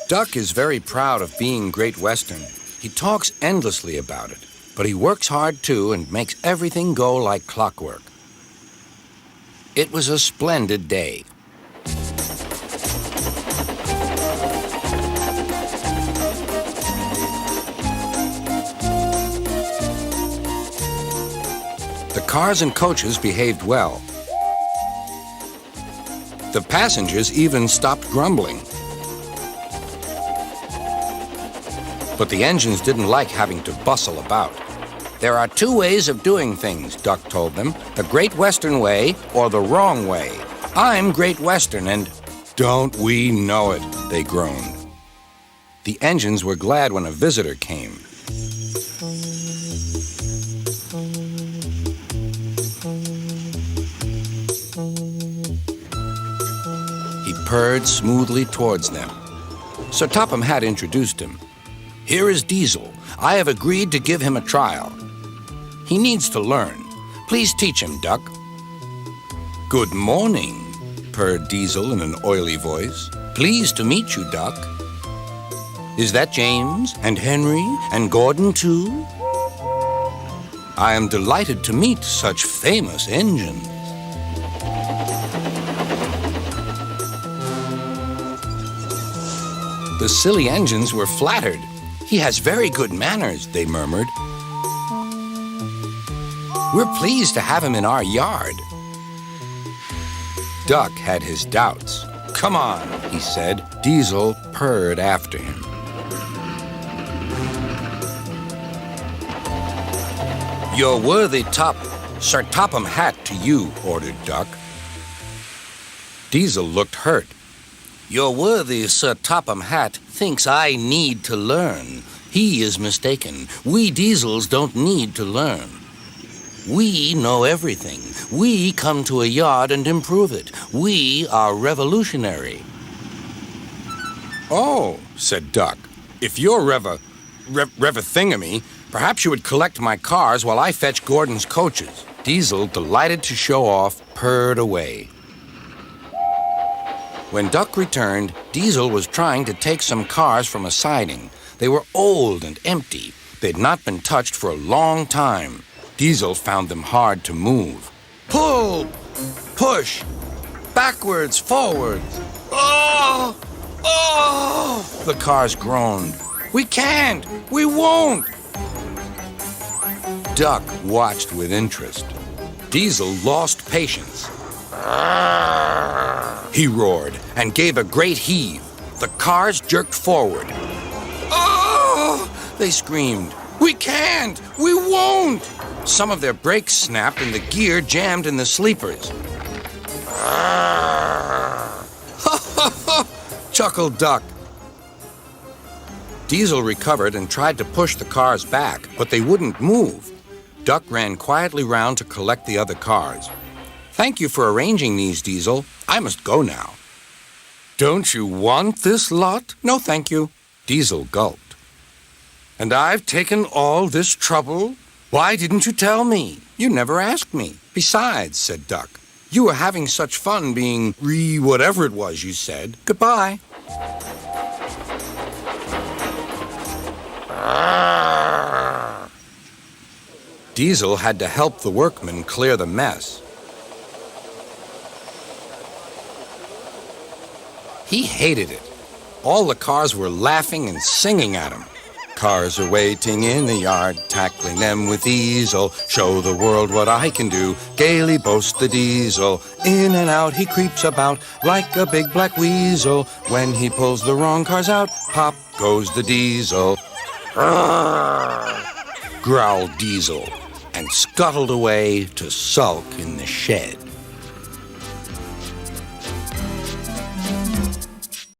Duck is very proud of being Great Western. He talks endlessly about it, but he works hard too and makes everything go like clockwork. It was a splendid day. The cars and coaches behaved well. The passengers even stopped grumbling. But the engines didn't like having to bustle about. There are two ways of doing things, Duck told them, the Great Western way or the wrong way. I'm Great Western and don't we know it, they groaned. The engines were glad when a visitor came. He purred smoothly towards them. Sir Topham Hatt introduced him. Here is Diesel. I have agreed to give him a trial. He needs to learn. Please teach him, Duck. Good morning, purred Diesel in an oily voice. Pleased to meet you, Duck. Is that James and Henry and Gordon too? I am delighted to meet such famous engines. The silly engines were flattered. He has very good manners, they murmured. We're pleased to have him in our yard. Duck had his doubts. Come on, he said. Diesel purred after him. Your worthy Sir Topham Hatt to you, ordered Duck. Diesel looked hurt. Your worthy Sir Topham Hatt thinks I need to learn. He is mistaken. We Diesels don't need to learn. We know everything. We come to a yard and improve it. We are revolutionary. Oh, said Duck. If you're Rev-a-thingamy, perhaps you would collect my cars while I fetch Gordon's coaches. Diesel, delighted to show off, purred away. When Duck returned, Diesel was trying to take some cars from a siding. They were old and empty. They'd not been touched for a long time. Diesel found them hard to move. Pull! Push! Backwards, forwards! Oh! Oh! The cars groaned. We can't! We won't! Duck watched with interest. Diesel lost patience. He roared and gave a great heave. The cars jerked forward. Oh! They screamed. We can't! We won't! Some of their brakes snapped and the gear jammed in the sleepers. Chuckled Duck. Diesel recovered and tried to push the cars back, but they wouldn't move. Duck ran quietly round to collect the other cars. Thank you for arranging these, Diesel. I must go now. Don't you want this lot? No, thank you. Diesel gulped. And I've taken all this trouble? Why didn't you tell me? You never asked me. Besides, said Duck, you were having such fun being whatever it was you said. Goodbye. Diesel had to help the workmen clear the mess. He hated it. All the cars were laughing and singing at him. Cars are waiting in the yard, tackling them with easel. Show the world what I can do, gaily boasts the Diesel. In and out he creeps about like a big black weasel. When he pulls the wrong cars out, pop goes the Diesel. Growled Diesel and scuttled away to sulk in the shed.